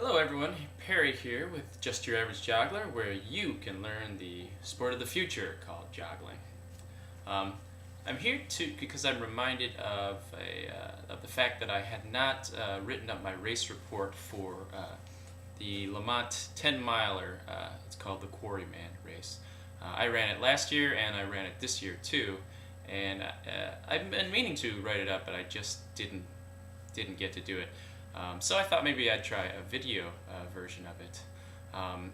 Hello everyone, Perry here with Just Your Average Joggler, where you can learn the sport of the future called joggling. I'm here because I'm reminded of the fact that I had not written up my race report for the Lamont 10 miler. It's called the Quarryman race. I ran it last year and I ran it this year too, and I've been meaning to write it up, but I just didn't get to do it. So I thought maybe I'd try a video version of it.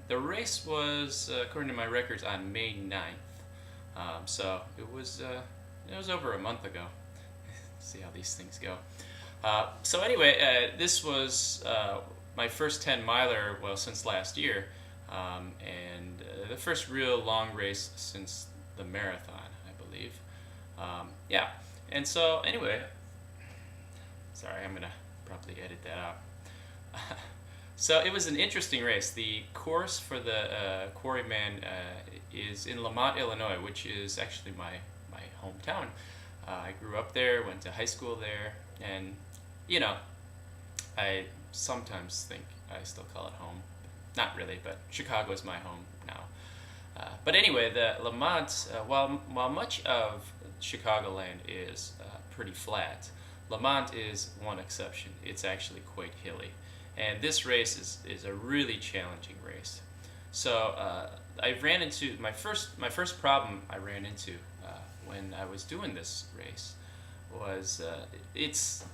The race was, according to my records, on May 9th. So it was over a month ago. See how these things go. So anyway, this was my first 10 miler, well, since last year, and the first real long race since the marathon, I believe. Yeah, and so anyway, sorry, I'm gonna probably edit that out. So it was an interesting race. The course for the Quarryman is in Lamont, Illinois, which is actually my hometown. I grew up there, went to high school there, and you know, I sometimes think I still call it home. Not really, but Chicago is my home now. But anyway, the Lamont, while much of Chicagoland is pretty flat, Lamont is one exception. It's actually quite hilly, and this race is a really challenging race. So I ran into my first problem I ran into when I was doing this race was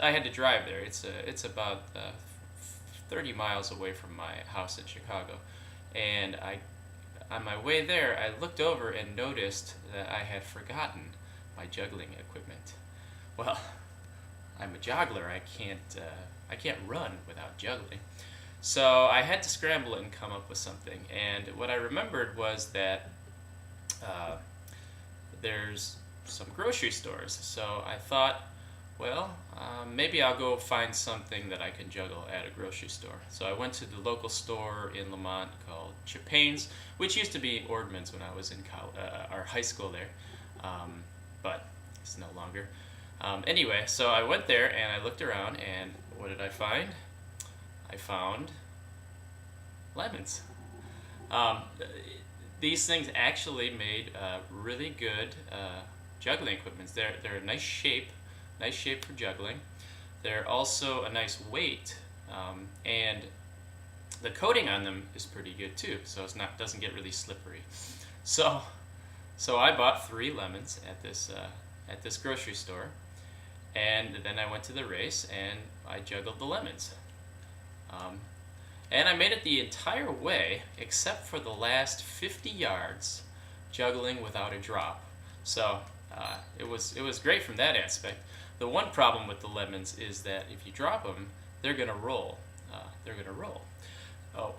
I had to drive there. It's about 30 miles away from my house in Chicago, and on my way there I looked over and noticed that I had forgotten my juggling equipment. Well, I'm a joggler. I can't run without juggling. So I had to scramble and come up with something. And what I remembered was that there's some grocery stores. So I thought, well, maybe I'll go find something that I can juggle at a grocery store. So I went to the local store in Lamont called Chapaigne's, which used to be Ordman's when I was in our high school there, but it's no longer. Anyway, so I went there and I looked around, and what did I find? I found lemons. These things actually made really good juggling equipment. They're a nice shape for juggling. They're also a nice weight, and the coating on them is pretty good too, so doesn't get really slippery. So I bought 3 lemons at this grocery store. And then I went to the race and I juggled the lemons. And I made it the entire way except for the last 50 yards juggling without a drop. So it was great from that aspect. The one problem with the lemons is that if you drop them, they're going to roll.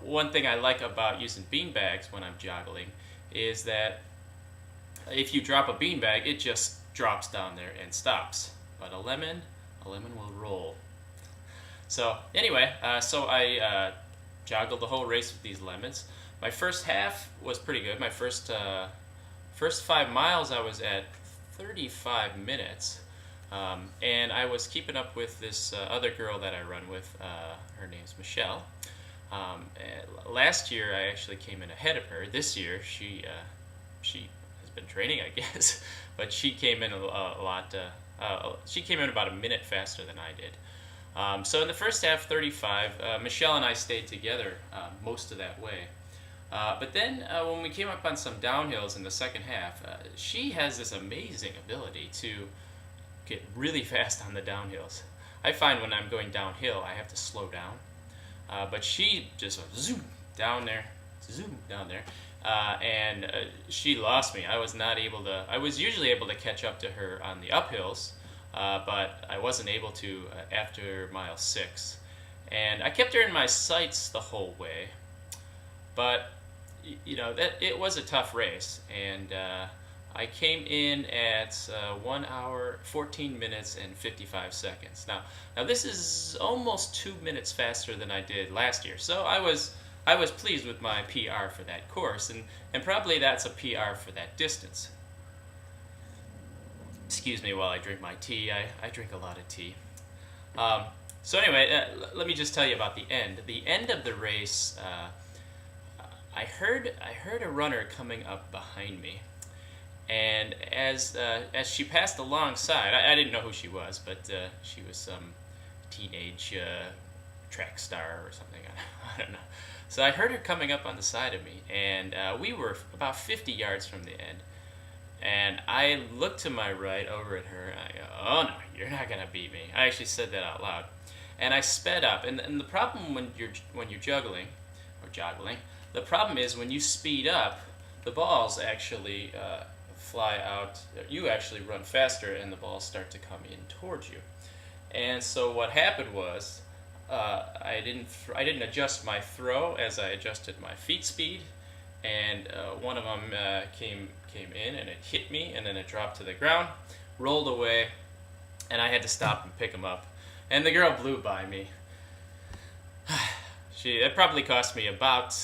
One thing I like about using bean bags when I'm joggling is that if you drop a bean bag, it just drops down there and stops. But a lemon will roll. So anyway, so I joggled the whole race with these lemons. My first half was pretty good. My first 5 miles I was at 35 minutes, and I was keeping up with this other girl that I run with. Her name's Michelle. Last year I actually came in ahead of her. This year she has been training, I guess, but she came in a lot. She came in about a minute faster than I did. So in the first half, 35, Michelle and I stayed together most of that way. But then when we came up on some downhills in the second half, she has this amazing ability to get really fast on the downhills. I find when I'm going downhill, I have to slow down. But she just zoom down there, and she lost me. I was usually able to catch up to her on the uphills, but I wasn't able to after mile 6. And I kept her in my sights the whole way, but it was a tough race, and I came in at 1 hour, 14 minutes, and 55 seconds. Now this is almost 2 minutes faster than I did last year, so I was pleased with my PR for that course, and probably that's a PR for that distance. Excuse me while I drink my tea. I drink a lot of tea. So anyway, let me just tell you about the end. The end of the race, I heard a runner coming up behind me, and as she passed alongside, I didn't know who she was, but she was some teenage track star or something. I don't know. So I heard her coming up on the side of me, and we were about 50 yards from the end. And I looked to my right over at her, and I go, "Oh no, you're not gonna beat me." I actually said that out loud, and I sped up. And the problem when you're juggling or joggling, the problem is when you speed up, the balls actually fly out. You actually run faster, and the balls start to come in towards you. And so what happened was, I didn't adjust my throw as I adjusted my feet speed, and one of them came in and it hit me, and then it dropped to the ground, rolled away, and I had to stop and pick him up. And the girl blew by me. It probably cost me about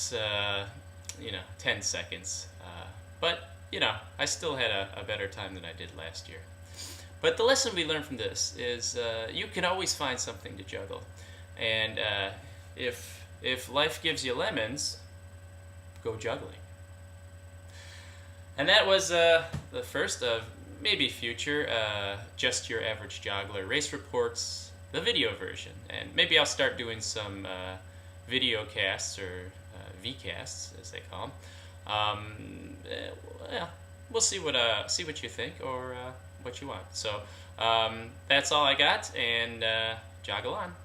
10 seconds, but I still had a better time than I did last year. But the lesson we learned from this is you can always find something to juggle. And if life gives you lemons, go juggling. And that was the first of maybe future Just Your Average Joggler race reports, the video version. And maybe I'll start doing some video casts, or VCasts as they call them. We'll see what you think, or what you want. So that's all I got, and joggle on.